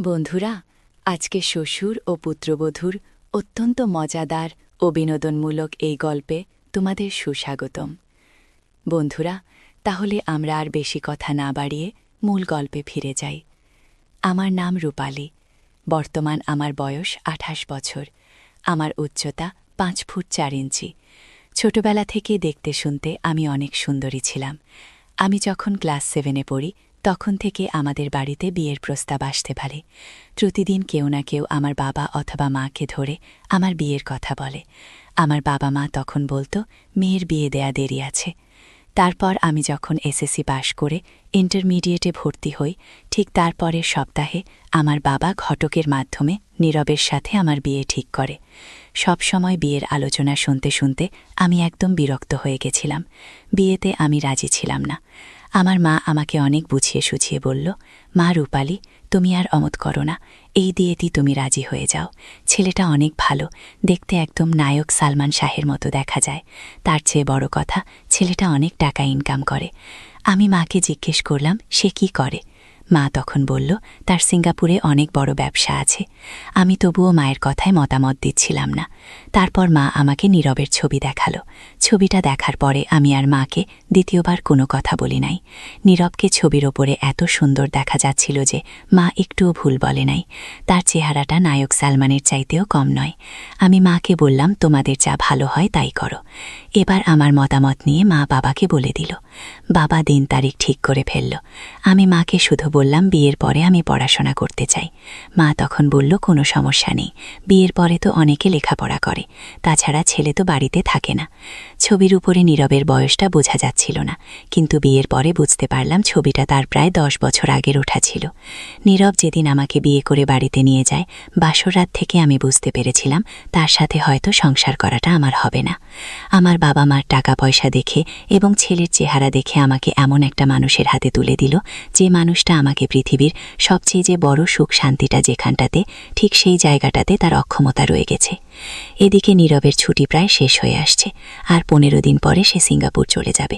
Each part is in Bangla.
বন্ধুরা, আজকে শ্বশুর ও পুত্রবধূর অত্যন্ত মজাদার ও বিনোদনমূলক এই গল্পে তোমাদের সুস্বাগতম। বন্ধুরা, তাহলে আমরা আর বেশি কথা না বাড়িয়ে মূল গল্পে ফিরে যাই। আমার নাম রূপালী। বর্তমান আমার বয়স 28 বছর। আমার উচ্চতা 5 ফুট 4 ইঞ্চি। ছোটবেলা থেকে দেখতে শুনতে আমি অনেক সুন্দরী ছিলাম। আমি যখন ক্লাস 7-এ পড়ি তখন থেকে আমাদের বাড়িতে বিয়ের প্রস্তাব আসতে পারে। প্রতিদিন কেউ না কেউ আমার বাবা অথবা মাকে ধরে আমার বিয়ের কথা বলে। আমার বাবা মা তখন বলতো মেয়ের বিয়ে দেয়া দেরি আছে। তারপর আমি যখন এসএসসি পাশ করে ইন্টারমিডিয়েটে ভর্তি হই, ঠিক তারপরের সপ্তাহে আমার বাবা ঘটকের মাধ্যমে নীরবের সাথে আমার বিয়ে ঠিক করে। সব সময় বিয়ের আলোচনা শুনতে শুনতে আমি একদম বিরক্ত হয়ে গেছিলাম। বিয়েতে আমি রাজি ছিলাম না। আমার মা আমাকে অনেক বুঝিয়ে সুঝিয়ে বলল, মা রূপালী, তুমি আর অমত করো না, এই বিয়েতেই তুমি রাজি হয়ে যাও। ছেলেটা অনেক ভালো, দেখতে একদম নায়ক সালমান শাহের মতো দেখা যায়। তার চেয়ে বড় কথা, ছেলেটা অনেক টাকা ইনকাম করে। আমি মাকে জিজ্ঞেস করলাম সে কি করে। মা তখন বলল তার সিঙ্গাপুরে অনেক বড় ব্যবসা আছে। আমি তবুও মায়ের কথায় মতামত দিচ্ছিলাম না। তারপর মা আমাকে নীরবের ছবি দেখালো। ছবিটা দেখার পরে আমি আর মাকে দ্বিতীয়বার কোনো কথা বলি নাই। নীরবকে ছবির ওপরে এত সুন্দর দেখা যাচ্ছিল যে মা একটুও ভুল বলে নাই। তার চেহারাটা নায়ক সালমানের চাইতেও কম নয়। আমি মাকে বললাম তোমাদের যা ভালো হয় তাই করো। এবার আমার মতামত নিয়ে মা বাবাকে বলে দিল। বাবা দিন তারিখ ঠিক করে ফেলল। আমি মাকে শুধু বললাম বিয়ের পরে আমি পড়াশোনা করতে চাই। মা তখন বলল কোনো সমস্যা নেই, বিয়ের পরে তো অনেকে লেখাপড়া করে, তাছাড়া ছেলে তো বাড়িতে থাকে না। ছবির উপরে নীরবের বয়সটা বোঝা যাচ্ছিল না, কিন্তু বিয়ের পরে বুঝতে পারলাম ছবিটা তার প্রায় 10 বছর আগের ওঠা ছিল। নীরব যেদিন আমাকে বিয়ে করে বাড়িতে নিয়ে যায়, বাসর রাত থেকে আমি বুঝতে পেরেছিলাম তার সাথে হয়তো সংসার করাটা আমার হবে না। আমার বাবা মার টাকা পয়সা দেখে এবং ছেলের চেহারা দেখে আমাকে এমন একটা মানুষের হাতে তুলে দিল, যে মানুষটা আমাকে পৃথিবীর সবচেয়ে যে বড় সুখ শান্তিটা যেখানটাতে, ঠিক সেই জায়গাটাতে তার অক্ষমতা রয়ে গেছে। এদিকে নীরবের ছুটি প্রায় শেষ হয়ে আসছে, আর 15 দিন পরে সে সিঙ্গাপুর চলে যাবে।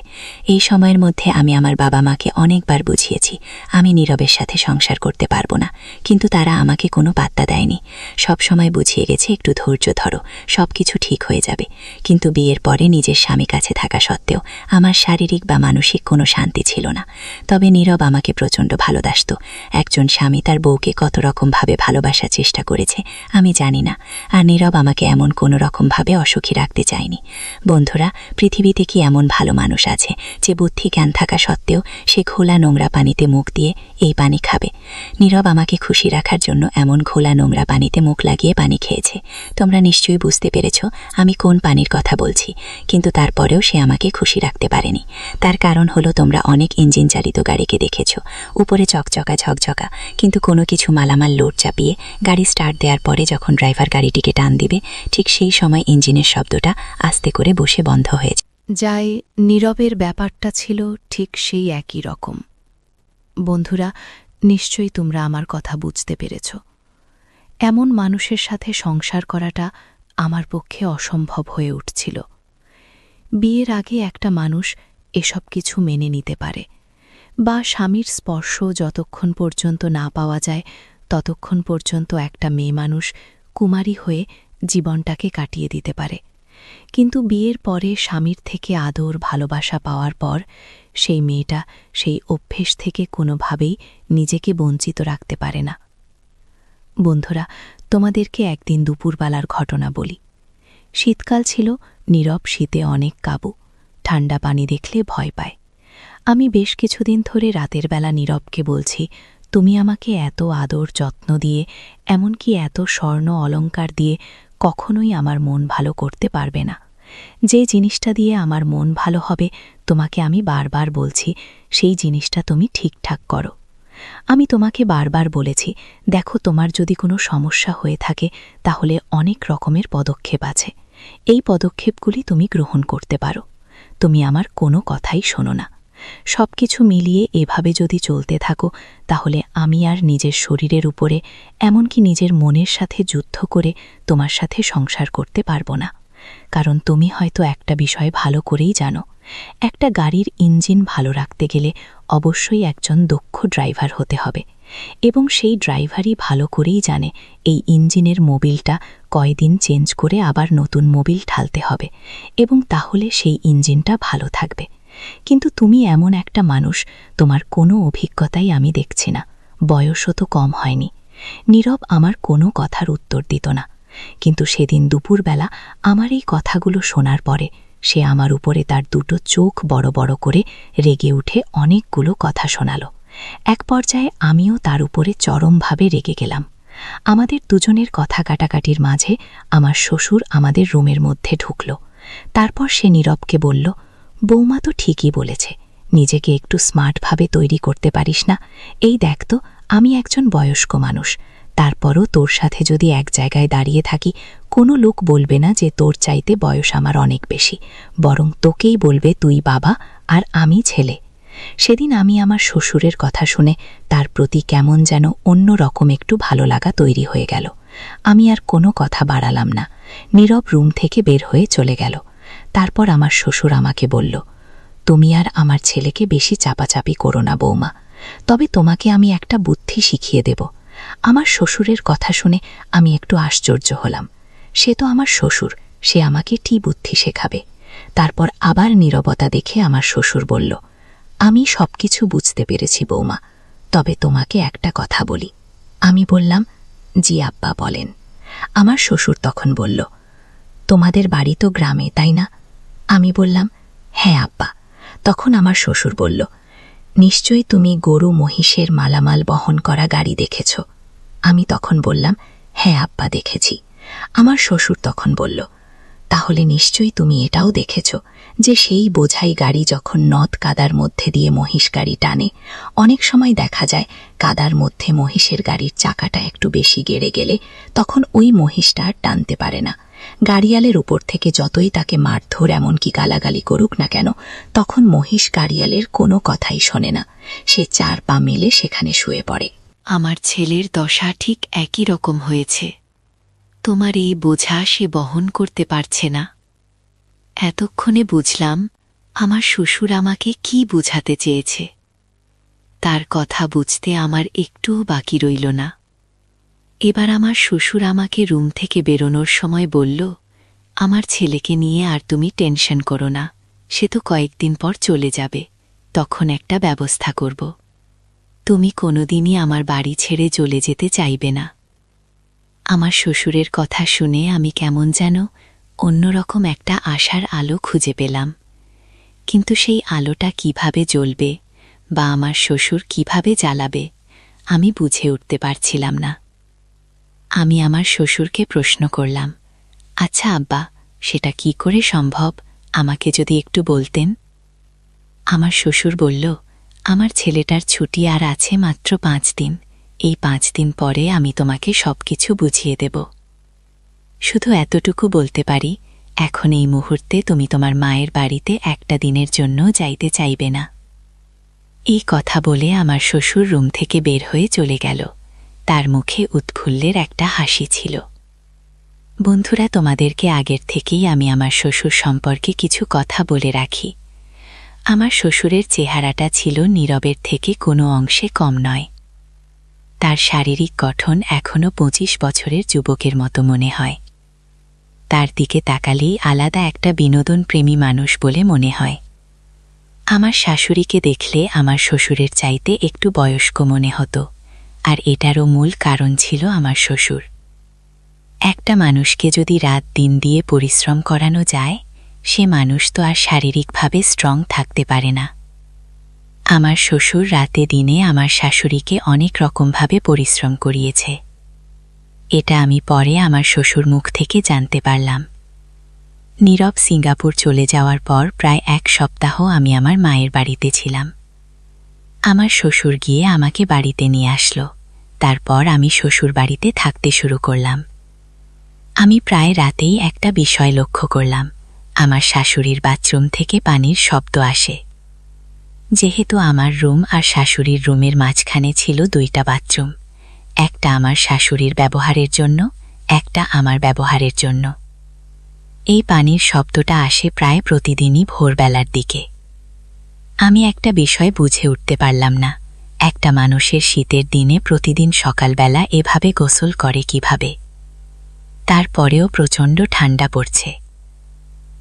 এই সময়ের মধ্যে আমি আমার বাবা মাকে অনেকবার বুঝিয়েছি আমি নীরবের সাথে সংসার করতে পারবো না, কিন্তু তারা আমাকে কোনো পাত্তা দেয়নি। সব সময় বুঝিয়ে গেছে একটু ধৈর্য ধরো, সব কিছু ঠিক হয়ে যাবে। কিন্তু বিয়ের পরে নিজের স্বামী কাছে থাকা সত্ত্বেও আমার শারীরিক বা মানসিক কোনো শান্তি ছিল না। তবে নীরব আমাকে প্রচণ্ড ভালোবাসত। একজন স্বামী তার বউকে কত রকমভাবে ভালোবাসার চেষ্টা করেছে আমি জানি না, আর নীরব আমাকে এমন কোনো রকমভাবে অসুখী রাখতে চায়নি। বন্ধুরা, পৃথিবীতে কি এমন ভালো মানুষ আছে যে বুদ্ধি জ্ঞান থাকা সত্ত্বেও সে ঘোলা নোংরা পানিতে মুখ দিয়ে এই পানি খাবে? নীরব আমাকে খুশি রাখার জন্য এমন ঘোলা নোংরা পানিতে মুখ লাগিয়ে পানি খেয়েছে। তোমরা নিশ্চয়ই বুঝতে পেরেছ আমি কোন পানির কথা বলছি, কিন্তু তারপরেও সে আমাকে খুশি রাখতে পারেনি। তার কারণ হলো তোমরা অনেক ইঞ্জিন চালিত গাড়িকে দেখেছ, উপরে চকচকা ঝকঝকা, কিন্তু কোনো কিছু মালামাল লোড চাপিয়ে গাড়ি স্টার্ট দেওয়ার পরে যখন ড্রাইভার গাড়িটিকে টান দিবে, ঠিক সেই সময় ইঞ্জিনের শব্দটা আস্তে করে বসে বন্ধ হয়ে যায়। নীরবের ব্যাপারটা ছিল ঠিক সেই একই রকম। বন্ধুরা, নিশ্চয়ই তোমরা আমার কথা বুঝতে পেরেছ। এমন মানুষের সাথে সংসার করাটা আমার পক্ষে অসম্ভব হয়ে উঠছিল। বিয়ের আগে একটা মানুষ এসব কিছু মেনে নিতে পারে, বা স্বামীর স্পর্শ যতক্ষণ পর্যন্ত না পাওয়া যায় ততক্ষণ পর্যন্ত একটা মেয়ে মানুষ কুমারী হয়ে জীবনটাকে কাটিয়ে দিতে পারে। কিন্তু বিয়ের পরে স্বামীর থেকে আদর ভালোবাসা পাওয়ার পর সেই মেয়েটা সেই অভ্যেস থেকে কোনোভাবেই নিজেকে বঞ্চিত রাখতে পারে না। বন্ধুরা, তোমাদেরকে একদিন দুপুরবেলার ঘটনা বলি। শীতকাল ছিল, নীরব শীতে অনেক কাবু, ঠান্ডা পানি দেখলে ভয় পায়। আমি বেশ কিছুদিন ধরে রাতের বেলা নীরবকে বলছি, তুমি আমাকে এত আদর যত্ন দিয়ে, এমনকি এত স্বর্ণ অলংকার দিয়ে কখনোই আমার মন ভালো করতে পারবে না। যে জিনিসটা দিয়ে আমার মন ভালো হবে তোমাকে আমি বারবার বলছি, সেই জিনিসটা তুমি ঠিকঠাক করো। আমি তোমাকে বারবার বলেছি, দেখো তোমার যদি কোনো সমস্যা হয়ে থাকে তাহলে অনেক রকমের পদক্ষেপ আছে, এই পদক্ষেপগুলি তুমি গ্রহণ করতে পারো। তুমি আমার কোনো কথাই শোনো না। সবকিছু মিলিয়ে এভাবে যদি চলতে থাকো তাহলে আমি আর নিজের শরীরের উপরে, এমনকি নিজের মনের সাথে যুদ্ধ করে তোমার সাথে সংসার করতে পারবো না। কারণ তুমি হয়তো একটা বিষয় ভালো করেই জানো, একটা গাড়ির ইঞ্জিন ভালো রাখতে গেলে অবশ্যই একজন দক্ষ ড্রাইভার হতে হবে। এবং সেই ড্রাইভারই ভালো করেই জানে এই ইঞ্জিনের মোবিলটা কয়দিন চেঞ্জ করে আবার নতুন মোবিল ঢালতে হবে এবং তাহলে সেই ইঞ্জিনটা ভালো থাকবে। কিন্তু তুমি এমন একটা মানুষ, তোমার কোনো অভিজ্ঞতাই আমি দেখছি না, বয়সও তো কম হয়নি। নীরব আমার কোনো কথার উত্তর দিত না, কিন্তু সেদিন দুপুরবেলা আমার এই কথাগুলো শোনার পরে সে আমার উপরে তার দুটো চোখ বড় বড় করে রেগে উঠে অনেকগুলো কথা শোনাল। এক পর্যায়ে আমিও তার উপরে চরমভাবে রেগে গেলাম। আমাদের দুজনের কথা কাটাকাটির মাঝে আমার শ্বশুর আমাদের রুমের মধ্যে ঢুকল। তারপর সে নীরবকে বলল, বৌমা তো ঠিকই বলেছে, নিজেকে একটু স্মার্টভাবে তৈরি করতে পারিস না? এই দেখ তো, আমি একজন বয়স্ক মানুষ, তারপরও তোর সাথে যদি এক জায়গায় দাঁড়িয়ে থাকি কোনো লোক বলবে না যে তোর চাইতে বয়স আমার অনেক বেশি, বরং তোকেই বলবে তুই বাবা আর আমি ছেলে। সেদিন আমি আমার শ্বশুরের কথা শুনে তার প্রতি কেমন যেন অন্য রকম একটু ভালো লাগা তৈরি হয়ে গেল। আমি আর কোনো কথা বাড়ালাম না, নীরব রুম থেকে বের হয়ে চলে গেল। তারপর আমার শ্বশুর আমাকে বলল, তুমি আর আমার ছেলেকে বেশি চাপাচাপি করো না বৌমা, তবে তোমাকে আমি একটা বুদ্ধি শিখিয়ে দেব। আমার শ্বশুরের কথা শুনে আমি একটু আশ্চর্য হলাম। সে তো আমার শ্বশুর, সে আমাকে কি বুদ্ধি শেখাবে? তারপর আবার নীরবতা দেখে আমার শ্বশুর বলল, আমি সবকিছু বুঝতে পেরেছি বৌমা, তবে তোমাকে একটা কথা বলি। আমি বললাম, জি আব্বা বলেন। আমার শ্বশুর তখন বলল, তোমাদের বাড়ি তো গ্রামে, তাই না? আমি বললাম, হ্যাঁ আব্বা। তখন আমার শ্বশুর বলল, নিশ্চয়ই তুমি গরু মহিষের মালামাল বহন করা গাড়ি দেখেছ? আমি তখন বললাম, হ্যাঁ আব্বা দেখেছি। আমার শ্বশুর তখন বলল, তাহলে নিশ্চয়ই তুমি এটাও দেখেছ যে সেই বোঝাই গাড়ি যখন নদ কাদার মধ্যে দিয়ে মহিষ গাড়ি টানে, অনেক সময় দেখা যায় কাদার মধ্যে মহিষের গাড়ির চাকাটা একটু বেশি গেড়ে গেলে তখন ওই মহিষটা আর টানতে পারে না। গাড়িয়ালের উপর থেকে যতই তাকে মারধর এমনকি গালাগালি করুক না কেন, তখন মহিষ গাড়িয়ালের কোনো কথাই শোনে না, সে 4 পা মেলে সেখানে শুয়ে পড়ে। আমার ছেলের দশা ঠিক একই রকম হয়েছে। তোমার এই বোঝা সে বহন করতে পারছে না। এতক্ষণে বুঝলাম আমার শ্বশুর আমাকে কি বুঝাতে চেয়েছে। তার কথা বুঝতে আমার একটুও বাকি রইল না। এবার আমার শ্বশুর আমাকে রুম থেকে বেরোনোর সময় বলল, আমার ছেলেকে নিয়ে আর তুমি টেনশন করো না, সে তো কয়েকদিন পর চলে যাবে, তখন একটা ব্যবস্থা করব। তুমি কোনোদিনই আমার বাড়ি ছেড়ে চলে যেতে চাইবে না। আমার শ্বশুরের কথা শুনে আমি কেমন যেন অন্যরকম একটা আশার আলো খুঁজে পেলাম, কিন্তু সেই আলোটা কিভাবে জ্বলবে বা আমার শ্বশুর কিভাবে জ্বালাবে আমি বুঝে উঠতে পারছিলাম না। আমি আমার শ্বশুরকে প্রশ্ন করলাম, আচ্ছা আব্বা, সেটা কি করে সম্ভব, আমাকে যদি একটু বলতেন। আমার শ্বশুর বলল, আমার ছেলেটার ছুটি আর আছে মাত্র 5 দিন, এই 5 দিন পরে আমি তোমাকে সবকিছু বুঝিয়ে দেব। শুধু এতটুকু বলতে পারি, এখন এই মুহূর্তে তুমি তোমার মায়ের বাড়িতে একটা দিনের জন্য যাইতে চাইবে না। এই কথা বলে আমার শ্বশুর রুম থেকে বের হয়ে চলে গেল। তার মুখে উৎফুল্লের একটা হাসি ছিল। বন্ধুরা, তোমাদেরকে আগের থেকেই আমি আমার শ্বশুর সম্পর্কে কিছু কথা বলে রাখি। আমার শ্বশুরের চেহারাটা ছিল নীরবের থেকে কোনো অংশে কম নয়। তার শারীরিক গঠন এখনও 25 বছরের যুবকের মতো মনে হয়। তার দিকে তাকালেই আলাদা একটা বিনোদন প্রেমী মানুষ বলে মনে হয়। আমার শাশুড়িকে দেখলে আমার শ্বশুরের চাইতে একটু বয়স্ক মনে হতো, আর এটারও মূল কারণ ছিল আমার শ্বশুর। একটা মানুষকে যদি রাত দিন দিয়ে পরিশ্রম করানো যায়, সে মানুষ তো আর শারীরিকভাবে স্ট্রং থাকতে পারে না। আমার শ্বশুর রাতে দিনে আমার শাশুড়িকে অনেক রকমভাবে পরিশ্রম করিয়েছে। এটা আমি পরে আমার শ্বশুর মুখ থেকে জানতে পারলাম। নীরব সিঙ্গাপুর চলে যাওয়ার পর প্রায় 1 সপ্তাহ আমি আমার মায়ের বাড়িতে ছিলাম। আমার শ্বশুর গিয়ে আমাকে বাড়িতে নিয়ে আসলো। তারপর আমি শ্বশুর বাড়িতে থাকতে শুরু করলাম। আমি প্রায় রাতেই একটা বিষয় লক্ষ্য করলাম, আমার শাশুড়ির বাথরুম থেকে পানির শব্দ আসে। যেহেতু আমার রুম আর শাশুড়ির রুমের মাঝখানে ছিল 2টা বাথরুম, একটা আমার শাশুড়ির ব্যবহারের জন্য, একটা আমার ব্যবহারের জন্য। এই পানির শব্দটা আসে প্রায় প্রতিদিনই ভোরবেলার দিকে। আমি একটা বিষয় বুঝে উঠতে পারলাম না, একটা মানুষের শীতের দিনে প্রতিদিন সকালবেলা এভাবে গোসল করে কিভাবে? তারপরেও প্রচণ্ড ঠান্ডা পড়ছে।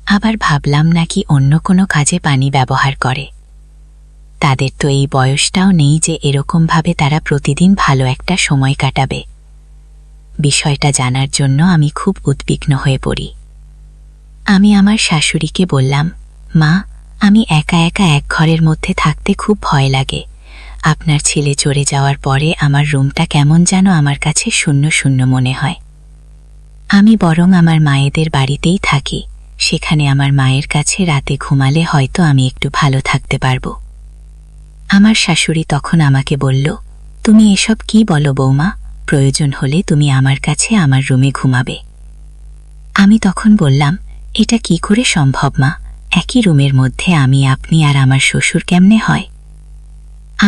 আবার ভাবলাম নাকি অন্য কোনো কাজে পানি ব্যবহার করে। তাদের তো এই বয়সটাও নেই যে এরকমভাবে তারা প্রতিদিন ভালো একটা সময় কাটাবে। বিষয়টা জানার জন্য আমি খুব উদ্বিগ্ন হয়ে পড়ি। আমি আমার শাশুড়িকে বললাম, মা, আমি একা একা এক ঘরের মধ্যে থাকতে খুব ভয় লাগে। আপনার ছেলে চলে যাওয়ার পরে আমার রুমটা কেমন যেন আমার কাছে শূন্য শূন্য মনে হয়। আমি বরং আমার মায়েদের বাড়িতেই থাকি, সেখানে আমার মায়ের কাছে রাতে ঘুমালে হয়তো আমি একটু ভালো থাকতে পারবো। আমার শাশুড়ি তখন আমাকে বলল, তুমি এসব কি বলো বৌমা? প্রয়োজন হলে তুমি আমার কাছে আমার রুমে ঘুমাবে। আমি তখন বললাম, এটা কি করে সম্ভব মা? একই রুমের মধ্যে আমি, আপনি আর আমার শ্বশুর কেমনে হয়?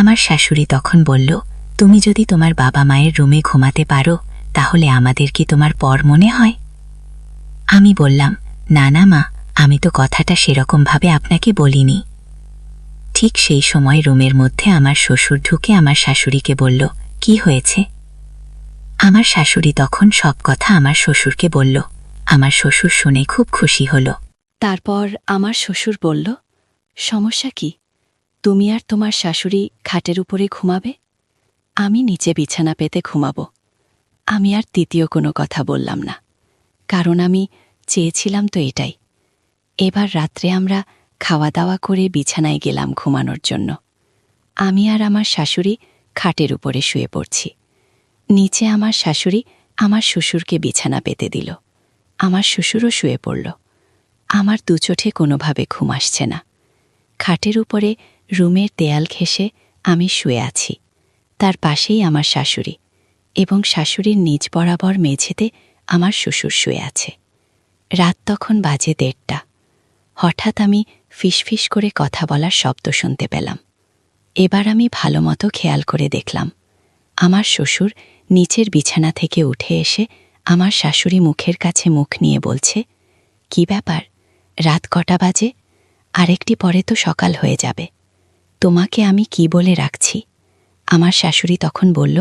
আমার শাশুড়ি তখন বলল, তুমি যদি তোমার বাবা মায়ের রুমে ঘুমাতে পারো তাহলে আমাদের কি তোমার পর মনে হয়? আমি বললাম, না না মা, আমি তো কথাটা সেরকমভাবে আপনাকে বলিনি। ঠিক সেই সময় রুমের মধ্যে আমার শ্বশুর ঢুকে আমার শাশুড়িকে বলল, কি হয়েছে? আমার শাশুড়ি তখন সব কথা আমার শ্বশুরকে বলল। আমার শ্বশুর শুনে খুব খুশি হল। তারপর আমার শ্বশুর বলল, সমস্যা কি? তুমি আর তোমার শাশুড়ি খাটের উপরে ঘুমাবে, আমি নিচে বিছানা পেতে ঘুমাবো। আমি আর দ্বিতীয় কোনো কথা বললাম না, কারণ আমি চেয়েছিলাম তো এটাই। এবার রাত্রে আমরা খাওয়া দাওয়া করে বিছানায় গেলাম ঘুমানোর জন্য। আমি আর আমার শাশুড়ি খাটের উপরে শুয়ে পড়ছি। নিচে আমার শাশুড়ি আমার শ্বশুরকে বিছানা পেতে দিল। আমার শ্বশুরও শুয়ে পড়ল। আমার দুচোঠে কোনোভাবে ঘুম আসছে না। খাটের উপরে রুমের দেয়াল ঘেঁষে আমি শুয়ে আছি। তার পাশেই আমার শাশুড়ি, এবং শাশুড়ির নিচ বরাবর মেঝেতে আমার শ্বশুর শুয়ে আছে। রাত তখন বাজে 1:30। হঠাৎ আমি ফিসফিস করে কথা বলার শব্দ শুনতে পেলাম। এবার আমি ভালো মতো খেয়াল করে দেখলাম, আমার শ্বশুর নিচের বিছানা থেকে উঠে এসে আমার শাশুড়ি মুখের কাছে মুখ নিয়ে বলছে, কি ব্যাপার, রাত কটা বাজে? আরেকটি পরে তো সকাল হয়ে যাবে। তোমাকে আমি কি বলে রাখছি? আমার শাশুড়ি তখন বলল,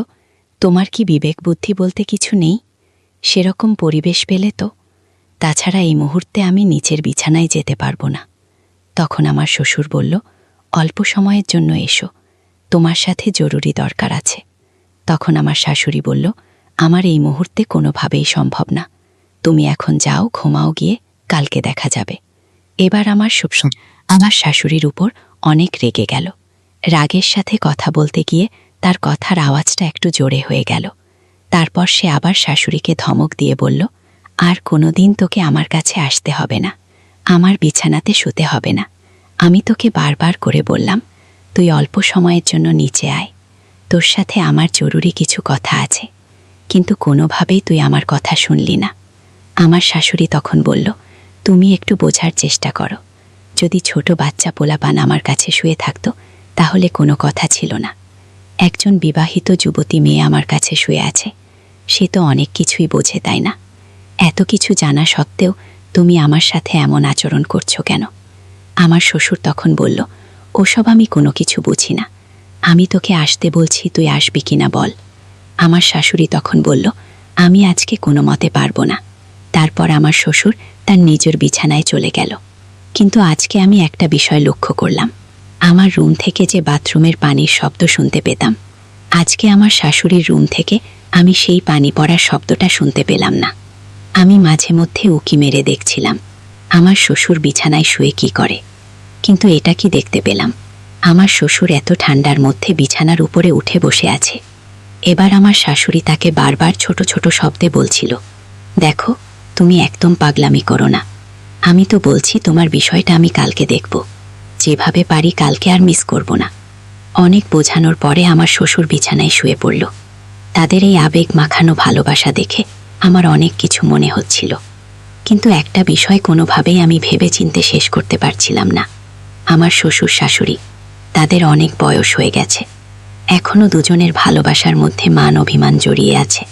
তোমার কি বিবেক বুদ্ধি বলতে কিছু নেই? সেরকম পরিবেশ পেলে তো। তাছাড়া এই মুহূর্তে আমি নিচের বিছানায় যেতে পারবো না। তখন আমার শ্বশুর বলল, অল্প সময়ের জন্য এসো, তোমার সাথে জরুরি দরকার আছে। তখন আমার শাশুড়ি বলল, আমার এই মুহূর্তে কোনোভাবেই সম্ভব না। তুমি এখন যাও, ঘুমাও গিয়ে, কালকে দেখা যাবে। এবার আমার শাশুড়ির উপর অনেক রেগে গেল। রাগের সাথে কথা বলতে গিয়ে তার কথার আওয়াজটা একটু জোরে হয়ে গেল। তারপর সে আবার শাশুড়িকে ধমক দিয়ে বলল, আর কোনোদিন তোকে আমার কাছে আসতে হবে না, আমার বিছানাতে শুতে হবে না। আমি তোকে বারবার করে বললাম, তুই অল্প সময়ের জন্য নিচে আয়, তোর সাথে আমার জরুরি কিছু কথা আছে, কিন্তু কোনোভাবেই তুই আমার কথা শুনলি না। আমার শাশুড়ি তখন বলল, তুমি একটু বোঝার চেষ্টা করো, যদি ছোট বাচ্চা পোলাপান আমার কাছে শুয়ে থাকতো তাহলে কোনো কথা ছিল না। একজন বিবাহিত যুবতী মেয়ে আমার কাছে শুয়ে আছে, সে তো অনেক কিছুই বোঝে, তাই না? এত কিছু জানা সত্ত্বেও তুমি আমার সাথে এমন আচরণ করছো কেন? আমার শ্বশুর তখন বলল, ওসব আমি কোনো কিছু বুঝি না, আমি তোকে আসতে বলছি, তুই আসবি কিনা বল। আমার শাশুড়ি তখন বলল, আমি আজকে কোনো মতে পারবো না। তারপর আমার শ্বশুর তার নিজের বিছানায় চলে গেল। কিন্তু আজকে আমি একটা বিষয় লক্ষ্য করলাম, আমার রুম থেকে যে বাথরুমের পানির শব্দ শুনতে পেতাম, আজকে আমার শাশুড়ির রুম থেকে আমি সেই পানি পড়ার শব্দটা শুনতে পেলাম না। আমি মাঝে মধ্যে উকি মেরে দেখছিলাম আমার শ্বশুর বিছানায় শুয়ে কি করে, কিন্তু এটা কি দেখতে পেলাম, আমার শ্বশুর এত ঠান্ডার মধ্যে বিছানার উপরে উঠে বসে আছে। এবার আমার শাশুড়ি তাকে বারবার ছোট ছোট শব্দে বলছিল, দেখো, তুমি একদম পাগলামি করো না, আমি তো বলছি তোমার বিষয়টা আমি কালকে দেখব, যেভাবে পারি কালকে আর মিস করব না। অনেক বোঝানোর পরে আমার শ্বশুর বিছানায় শুয়ে পড়ল। তাদের এই আবেগ মাখানো ভালোবাসা দেখে আমার অনেক কিছু মনে হচ্ছিল, কিন্তু একটা বিষয় কোনোভাবেই আমি ভেবে চিনতে শেষ করতে পারছিলাম না। আমার শ্বশুর শাশুড়ি, তাদের অনেক বয়স হয়ে গেছে, এখনও দুজনের ভালোবাসার মধ্যে মান অভিমান জড়িয়ে আছে।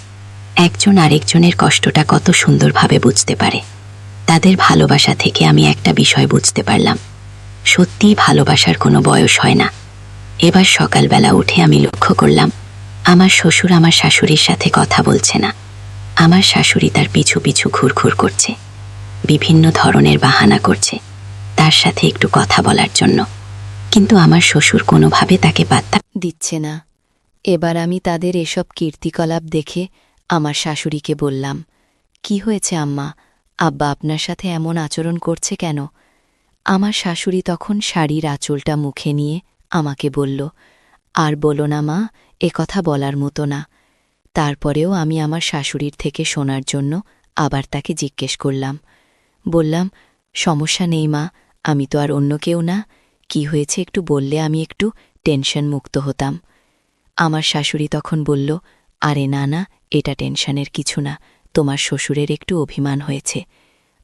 একজন আরেকজনের কষ্টটা কত সুন্দরভাবে বুঝতে পারে। তাদের ভালোবাসা থেকে আমি একটা বিষয় বুঝতে পারলাম, সত্যিই ভালোবাসার কোনো বয়স হয় না। এবার সকালবেলা উঠে আমি লক্ষ্য করলাম আমার শ্বশুর আমার শাশুড়ির সাথে কথা বলছে না। আমার শাশুড়ি তার পিছু পিছু ঘুরঘুর করছে, বিভিন্ন ধরনের বাহানা করছে তার সাথে একটু কথা বলার জন্য, কিন্তু আমার শ্বশুর কোনোভাবে তাকে পাত্তা দিচ্ছে না। এবার আমি তাদের এসব কীর্তিকলাপ দেখে আমার শাশুড়িকে বললাম, কি হয়েছে আম্মা, আব্বা আপনার সাথে এমন আচরণ করছে কেন? আমার শাশুড়ি তখন শাড়ির আঁচলটা মুখে নিয়ে আমাকে বলল, আর বলো না মা, এ কথা বলার মতো না। তারপরেও আমি আমার শাশুড়ির থেকে শোনার জন্য আবার তাকে জিজ্ঞেস করলাম। বললাম, সমস্যা নেই মা, আমি তো আর অন্য কেউ না, কি হয়েছে একটু বললে আমি একটু টেনশন মুক্ত হতাম। আমার শাশুড়ি তখন বলল, আরে না না, এটা টেনশনের কিছু না, তোমার শ্বশুরের একটু অভিমান হয়েছে।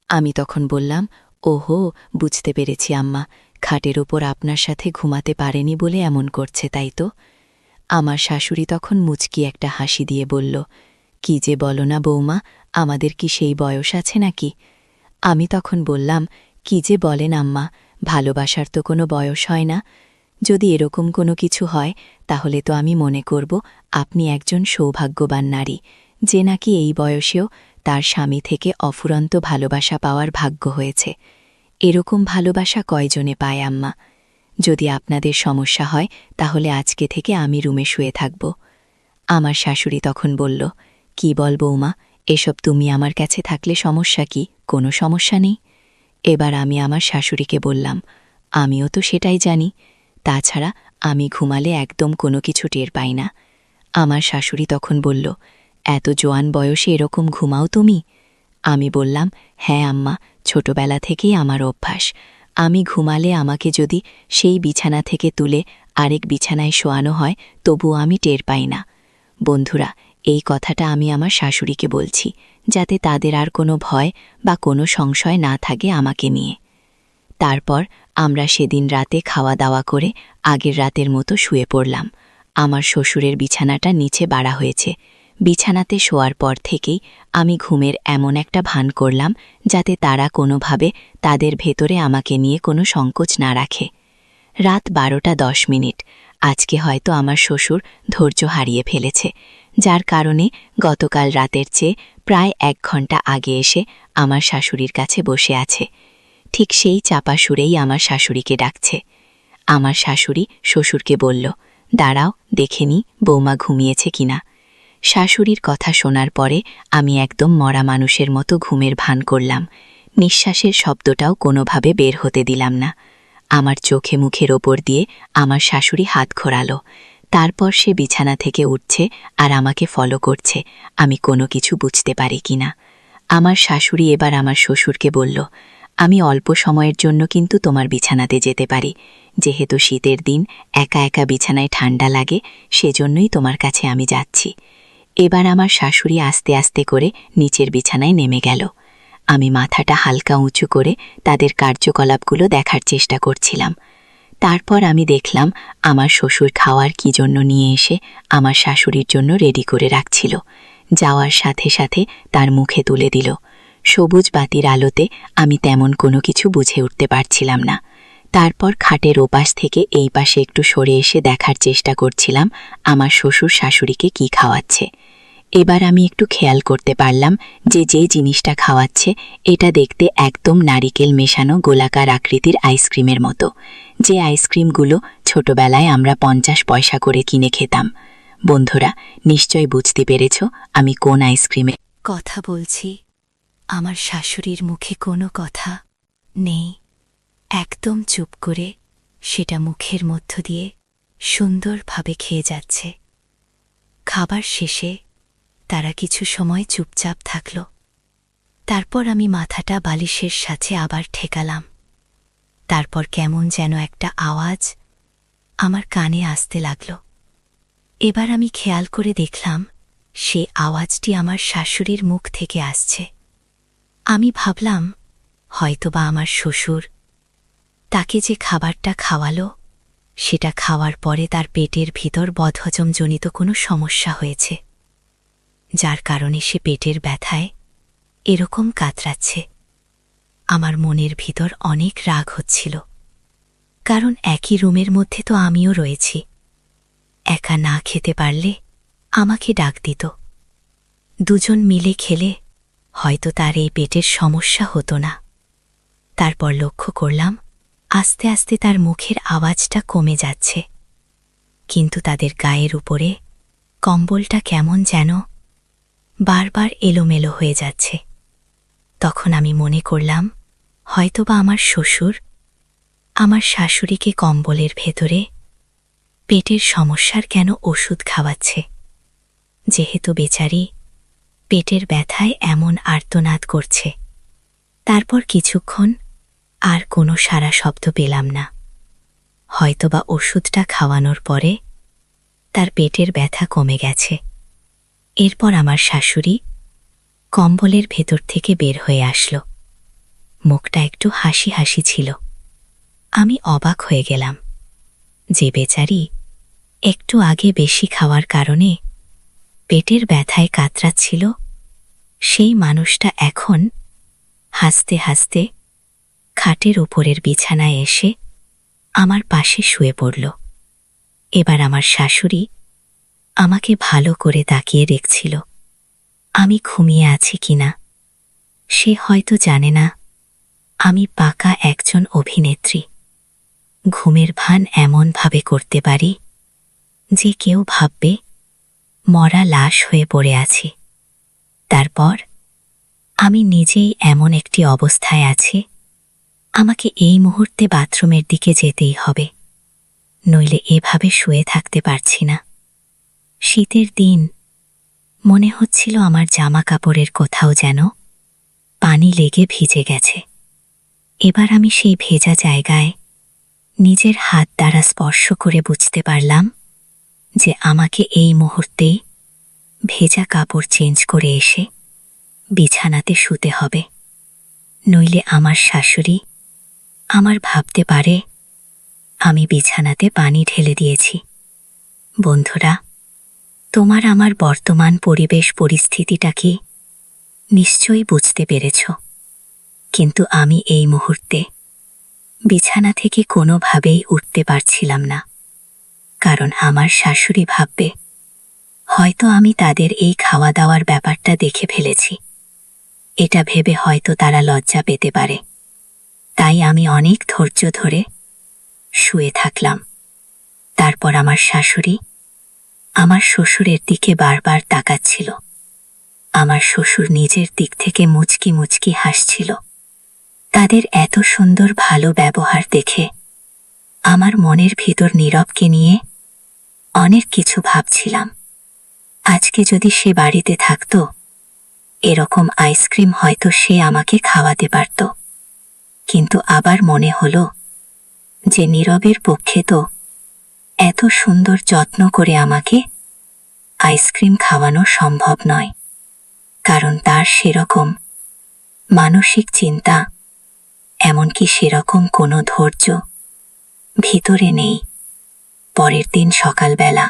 আমি তখন বললাম, ওহো, বুঝতে পেরেছি আম্মা, খাটের ওপর আপনার সাথে ঘুমাতে পারেনি বলে এমন করছে, তাই তো? আমার শাশুড়ি তখন মুচকি একটা হাসি দিয়ে বলল, কি যে বলো না বৌমা, আমাদের কি সেই বয়স আছে নাকি? আমি তখন বললাম, কি যে বলেন আম্মা, ভালোবাসার তো কোনো বয়স হয় না। যদি এরকম কোনো কিছু হয় তাহলে তো আমি মনে করব আপনি একজন সৌভাগ্যবান নারী, যে নাকি এই বয়সেও তার স্বামী থেকে অফুরন্ত ভালোবাসা পাওয়ার ভাগ্য হয়েছে। এরকম ভালোবাসা কয়জনে পায় আম্মা? যদি আপনাদের সমস্যা হয় তাহলে আজকে থেকে আমি রুমে শুয়ে থাকব। আমার শাশুড়ি তখন বলল, কি বল বৌমা, এসব তুমি আমার কাছে থাকলে সমস্যা কি? কোনো সমস্যা নেই। এবার আমি আমার শাশুড়িকে বললাম, আমিও তো সেটাই জানি, তাছাড়া আমি ঘুমালে একদম কোনো কিছু টের পাই না। আমার শাশুড়ি তখন বলল, এত জোয়ান বয়সে এরকম ঘুমাও তুমি? আমি বললাম, হ্যাঁ আম্মা, ছোটবেলা থেকেই আমার অভ্যাস। আমি ঘুমালে আমাকে যদি সেই বিছানা থেকে তুলে আরেক বিছানায় শোয়ানো হয় তবুও আমি টের পাই না। বন্ধুরা, এই কথাটা আমি আমার শাশুড়িকে বলছি যাতে তাদের আর কোনো ভয় বা কোনো সংশয় না থাকে আমাকে নিয়ে। তারপর আমরা সেদিন রাতে খাওয়া দাওয়া করে আগের রাতের মতো শুয়ে পড়লাম। আমার শ্বশুরের বিছানাটা নিচে বাড়া হয়েছে। বিছানাতে শোয়ার পর থেকেই আমি ঘুমের এমন একটা ভান করলাম যাতে তারা কোনোভাবে তাদের ভেতরে আমাকে নিয়ে কোনো সংকোচ না রাখে। রাত 12:10। আজকে হয়তো আমার শ্বশুর ধৈর্য হারিয়ে ফেলেছে, যার কারণে গতকাল রাতের চেয়ে প্রায় 1 ঘন্টা আগে এসে আমার শাশুড়ির কাছে বসে আছে। ঠিক সেই চাপা সুরেই আমার শাশুড়িকে ডাকছে। আমার শাশুড়ি শ্বশুরকে বলল, দাঁড়াও, দেখে নি বৌমা ঘুমিয়েছে কিনা। শাশুড়ির কথা শোনার পরে আমি একদম মরা মানুষের মতো ঘুমের ভান করলাম। নিঃশ্বাসের শব্দটাও কোনোভাবে বের হতে দিলাম না। আমার চোখে মুখের ওপর দিয়ে আমার শাশুড়ি হাত ঘোরালো। তারপর সে বিছানা থেকে উঠছে আর আমাকে ফলো করছে, আমি কোনো কিছু বুঝতে পারি কিনা। আমার শাশুড়ি এবার আমার শ্বশুরকে বলল, আমি অল্প সময়ের জন্য কিন্তু তোমার বিছানাতে যেতে পারি, যেহেতু শীতের দিন একা একা বিছানায় ঠান্ডা লাগে, সেজন্যই তোমার কাছে আমি যাচ্ছি। এবার আমার শাশুড়ি আস্তে আস্তে করে নিচের বিছানায় নেমে গেল। আমি মাথাটা হালকা উঁচু করে তাদের কার্যকলাপগুলো দেখার চেষ্টা করছিলাম। তারপর আমি দেখলাম আমার শ্বশুর খাওয়ার কি জন্য নিয়ে এসে আমার শাশুড়ির জন্য রেডি করে রাখছিল। যাওয়ার সাথে সাথে তার মুখে তুলে দিল। সবুজ বাতির আলোতে আমি তেমন কোনো কিছু বুঝে উঠতে পারছিলাম না। তারপর খাটের ওপাশ থেকে এই পাশে একটু সরে এসে দেখার চেষ্টা করছিলাম আমার শ্বশুর শাশুড়িকে কি খাওয়াচ্ছে। এবার আমি একটু খেয়াল করতে পারলাম যে যে জিনিসটা খাওয়াচ্ছে এটা দেখতে একদম নারিকেল মেশানো গোলাকার আকৃতির আইসক্রিমের মতো, যে আইসক্রিমগুলো ছোটবেলায় আমরা 50 পয়সা করে কিনে খেতাম। বন্ধুরা, নিশ্চয় বুঝতে পেরেছ আমি কোন আইসক্রিমের কথা বলছি। আমার শাশুড়ির মুখে কোনো কথা নেই, একদম চুপ করে সেটা মুখের মধ্য দিয়ে সুন্দরভাবে খেয়ে যাচ্ছে। খাবার শেষে তারা কিছু সময় চুপচাপ থাকল। তারপর আমি মাথাটা বালিশের সাথে আবার ঠেকালাম। তারপর কেমন যেন একটা আওয়াজ আমার কানে আসতে লাগল। এবার আমি খেয়াল করে দেখলাম সে আওয়াজটি আমার শাশুড়ির মুখ থেকে আসছে। আমি ভাবলাম হয়তোবা আমার শ্বশুর তাকে যে খাবারটা খাওয়ালো সেটা খাওয়ার পরে তার পেটের ভিতর বদহজমজনিত কোনো সমস্যা হয়েছে, যার কারণে সে পেটের ব্যথায় এরকম কাতরাচ্ছে। আমার মনের ভিতর অনেক রাগ হচ্ছিল, কারণ একই রুমের মধ্যে তো আমিও রয়েছি। একা না খেতে পারলে আমাকে ডাক দিত। দুজন মিলে খেলে হয়তো তার এই পেটের সমস্যা হতো না। তারপর লক্ষ্য করলাম আস্তে আস্তে তার মুখের আওয়াজটা কমে যাচ্ছে, কিন্তু তাদের গায়ের উপরে কম্বলটা কেমন যেন বারবার এলোমেলো হয়ে যাচ্ছে। তখন আমি মনে করলাম হয়তোবা আমার শ্বশুর আমার শাশুড়িকে কম্বলের ভেতরে পেটের সমস্যার কেন ওষুধ খাওয়াচ্ছে, যেহেতু বেচারি পেটের ব্যথায় এমন আর্তনাদ করছে। তারপর কিছুক্ষণ আর কোনো সারা শব্দ পেলাম না। হয়তোবা ওষুধটা খাওয়ানোর পরে তার পেটের ব্যথা কমে গেছে। এরপর আমার শাশুড়ি কম্বলের ভেতর থেকে বের হয়ে আসলো। মুখটা একটু হাসি হাসি ছিল। আমি অবাক হয়ে গেলাম যে বেচারি একটু আগে বেশি খাওয়ার কারণে পেটের ব্যথায় কাতরাচ্ছিল, সেই মানুষটা এখন হাসতে হাসতে খাটের উপরের বিছানায় এসে আমার পাশে শুয়ে পড়ল। এবার আমার শাশুড়ি আমাকে ভালো করে তাকিয়ে দেখছিল আমি ঘুমিয়ে আছি কিনা। সে হয়তো জানে না আমি পাকা একজন অভিনেত্রী। ঘুমের ভান এমনভাবে করতে পারি যে কেউ ভাববে মরা লাশ হয়ে পড়ে আছি। তারপর আমি নিজেই এমন একটি অবস্থায় আছি, আমাকে এই মুহূর্তে বাথরুমের দিকে যেতেই হবে, নইলে এভাবে শুয়ে থাকতে পারছি না। শীতের দিন, মনে হচ্ছিল আমার জামা কাপড়ের কোথাও যেন পানি লেগে ভিজে গেছে। এবার আমি সেই ভেজা জায়গায় নিজের হাত দ্বারা স্পর্শ করে বুঝতে পারলাম যে আমাকে এই মুহূর্তেই ভেজা কাপড় চেঞ্জ করে এসে বিছানাতে শুতে হবে, নইলে আমার শাশুড়ি আমার ভাবতে পারে আমি বিছানাতে পানি ঢেলে দিয়েছি। বন্ধুরা, তোমার আমার বর্তমান পরিবেশ পরিস্থিতিটা কি নিশ্চয়ই বুঝতে পেরেছ, কিন্তু আমি এই মুহূর্তে বিছানা থেকে কোনোভাবেই উঠতে পারছিলাম না। কারণ আমার শাশুড়ি ভাববে হয়তো আমি তাদের এই খাওয়া দাওয়ার ব্যাপারটা দেখে ফেলেছি। এটা ভেবে হয়তো তারা লজ্জা পেতে পারে। তাই আমি অনেক ধৈর্য ধরে শুয়ে থাকলাম। তারপর আমার শাশুড়ি আমার শ্বশুরের দিকে বারবার তাকাচ্ছিল। আমার শ্বশুর নিজের দিক থেকে মুচকি মুচকি হাসছিল। তাদের এত সুন্দর ভালো ব্যবহার দেখে আমার মনের ভিতর নীরবকে নিয়ে অনেক কিছু ভাবছিলাম। আজকে যদি সে বাড়িতে থাকত, এরকম আইসক্রিম হয়তো সে আমাকে খাওয়াতে পারত। কিন্তু আবার মনে হলো যে নীরবের পক্ষে তো এত সুন্দর যত্ন করে আমাকে আইসক্রিম খাওয়ানো সম্ভব নয়, কারণ তার সেরকম মানসিক চিন্তা, এমনকি সেরকম কোনো ধৈর্য ভিতরে নেই। পরের দিন সকালবেলা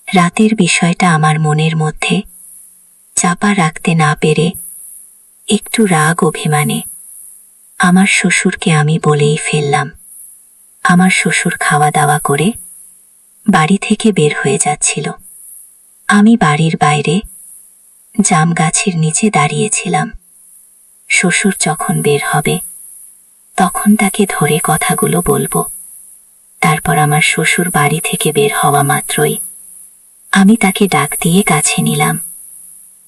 রাতের বিষয়টা আমার মনের মধ্যে চাপা রাখতে না পেরে একটু রাগ অভিমানে আমার শ্বশুরকে আমি বলেই ফেললাম। আমার শ্বশুর খাওয়া দাওয়া করে বাড়ি থেকে বের হয়ে যাচ্ছিল। আমি বাড়ির বাইরে জাম গাছের নিচে দাঁড়িয়েছিলাম। শ্বশুর যখন বের হবে তখন তাকে ধরে কথাগুলো বলবো। তারপর আমার শ্বশুর বাড়ি থেকে বের হওয়া মাত্রই আমি তাকে ডাক দিয়ে কাছে নিলাম।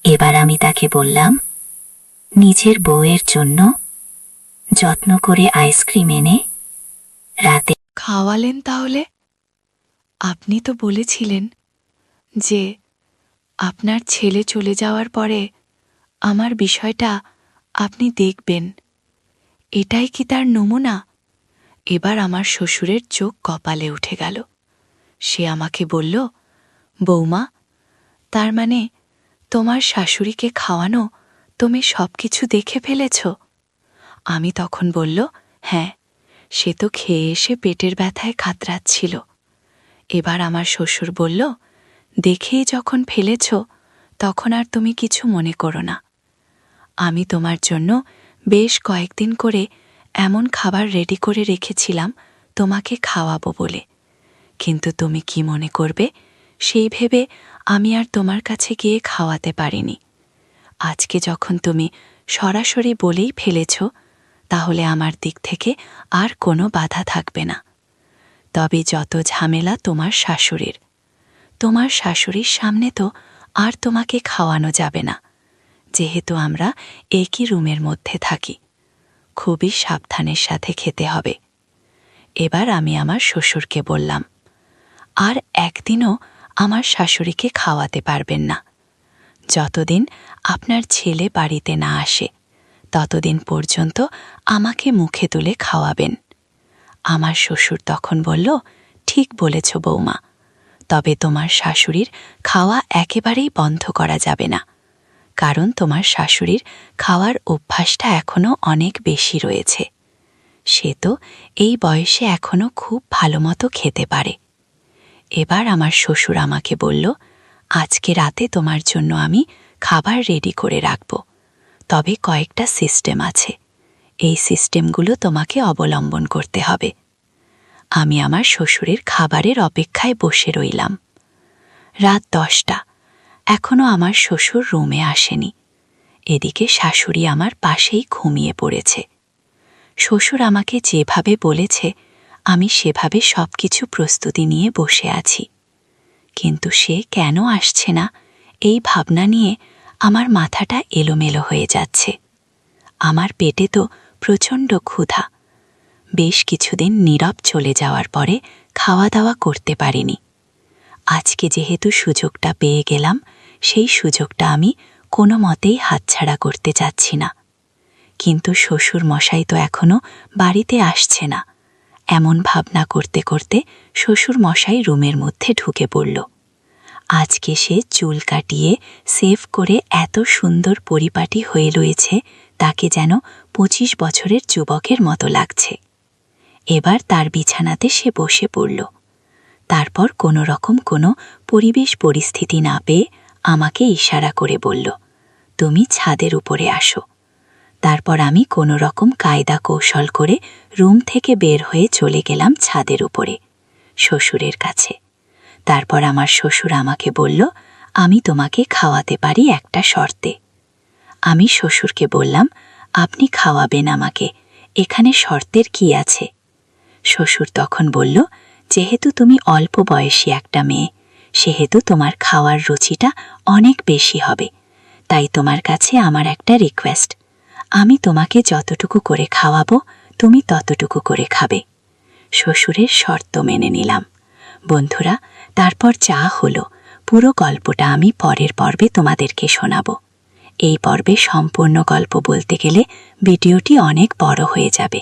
এবার আমি তাকে বললাম, নিজের বউয়ের জন্য যত্ন করে আইসক্রিম এনে রাতে খাওয়ালেন তাহলে? আপনি তো বলেছিলেন যে আপনার ছেলে চলে যাওয়ার পরে আমার বিষয়টা আপনি দেখবেন। এটাই কি তার নমুনা? এবার আমার শ্বশুরের চোখ কপালে উঠে গেল। সে আমাকে বলল, বৌমা, তার মানে তোমার শাশুড়িকে খাওয়ানো তুমি সব কিছু দেখে ফেলেছ? আমি তখন বলল, হ্যাঁ, সে তো খেয়ে এসে পেটের ব্যথায় কাতরাচ্ছিল। এবার আমার শ্বশুর বলল, দেখেই যখন ফেলেছ তখন আর তুমি কিছু মনে করো না। আমি তোমার জন্য বেশ কয়েকদিন করে এমন খাবার রেডি করে রেখেছিলাম, তোমাকে খাওয়াবো বলে, কিন্তু তুমি কি মনে করবে সেই ভেবে আমি আর তোমার কাছে গিয়ে খাওয়াতে পারিনি। আজকে যখন তুমি সরাসরি বলেই ফেলেছ, তাহলে আমার দিক থেকে আর কোনো বাধা থাকবে না। তবে যত ঝামেলা তোমার শাশুড়ির, তোমার শাশুড়ির সামনে তো আর তোমাকে খাওয়ানো যাবে না, যেহেতু আমরা একই রুমের মধ্যে থাকি। খুবই সাবধানের সাথে খেতে হবে। এবার আমি আমার শ্বশুরকে বললাম, আর একদিনও আমার শাশুড়িকে খাওয়াতে পারবেন না। যতদিন আপনার ছেলে বাড়িতে না আসে, ততদিন পর্যন্ত আমাকে মুখে তুলে খাওয়াবেন। আমার শ্বশুর তখন বলল, ঠিক বলেছ বৌমা, তবে তোমার শাশুড়ির খাওয়া একেবারেই বন্ধ করা যাবে না, কারণ তোমার শাশুড়ির খাওয়ার অভ্যাসটা এখনও অনেক বেশি রয়েছে। সে তো এই বয়সে এখনও খুব ভালো মতো খেতে পারে। এবার আমার শ্বশুর আমাকে বলল, আজকে রাতে তোমার জন্য আমি খাবার রেডি করে রাখব, তবে কয়েকটা সিস্টেম আছে। এই সিস্টেমগুলো তোমাকে অবলম্বন করতে হবে। আমি আমার শ্বশুরের খাবারের অপেক্ষায় বসে রইলাম। রাত 10টা, এখনও আমার শ্বশুর রুমে আসেনি। এদিকে শাশুড়ি আমার পাশেই ঘুমিয়ে পড়েছে। শ্বশুর আমাকে যেভাবে বলেছে, আমি সেভাবে সবকিছু প্রস্তুতি নিয়ে বসে আছি। কিন্তু সে কেন আসছে না, এই ভাবনা নিয়ে আমার মাথাটা এলোমেলো হয়ে যাচ্ছে। আমার পেটে তো প্রচণ্ড ক্ষুধা। বেশ কিছুদিন নীরব চলে যাওয়ার পরে খাওয়া দাওয়া করতে পারিনি। আজকে যেহেতু সুযোগটা পেয়ে গেলাম, সেই সুযোগটা আমি কোনো মতেই হাতছাড়া করতে চাচ্ছি না। কিন্তু শ্বশুর মশাই তো এখনও বাড়িতে আসছে না। এমন ভাবনা করতে করতে শ্বশুর মশাই রুমের মধ্যে ঢুকে পড়ল। আজকে সে চুল কাটিয়ে সেভ করে এত সুন্দর পরিপাটি হয়ে রয়েছে, তাকে যেন 25 বছরের যুবকের মতো লাগছে। এবার তার বিছানাতে সে বসে পড়ল। তারপর কোনো রকম কোনো পরিবেশ পরিস্থিতি না পেয়ে আমাকে ইশারা করে বলল, তুমি ছাদের উপরে আসো। তারপর আমি কোনো রকম কায়দা কৌশল করে রুম থেকে বের হয়ে চলে গেলাম ছাদের উপরে, শ্বশুরের কাছে। তারপর আমার শ্বশুর আমাকে বলল, আমি তোমাকে খাওয়াতে পারি একটা শর্তে। আমি শ্বশুরকে বললাম, আপনি খাওয়াবেন আমাকে, এখানে শর্তের কি আছে? শ্বশুর তখন বলল, যেহেতু তুমি অল্প বয়সী একটা মেয়ে, সেহেতু তোমার খাওয়ার রুচিটা অনেক বেশি হবে। তাই তোমার কাছে আমার একটা রিকোয়েস্ট, আমি তোমাকে যতটুকু করে খাওয়াবো, তুমি ততটুকু করে খাবে। শ্বশুরের শর্ত মেনে নিলাম। বন্ধুরা, তারপর যা হলো পুরো গল্পটা আমি পরের পর্বে তোমাদেরকে শোনাব। এই পর্বে সম্পূর্ণ গল্প বলতে গেলে ভিডিওটি অনেক বড় হয়ে যাবে।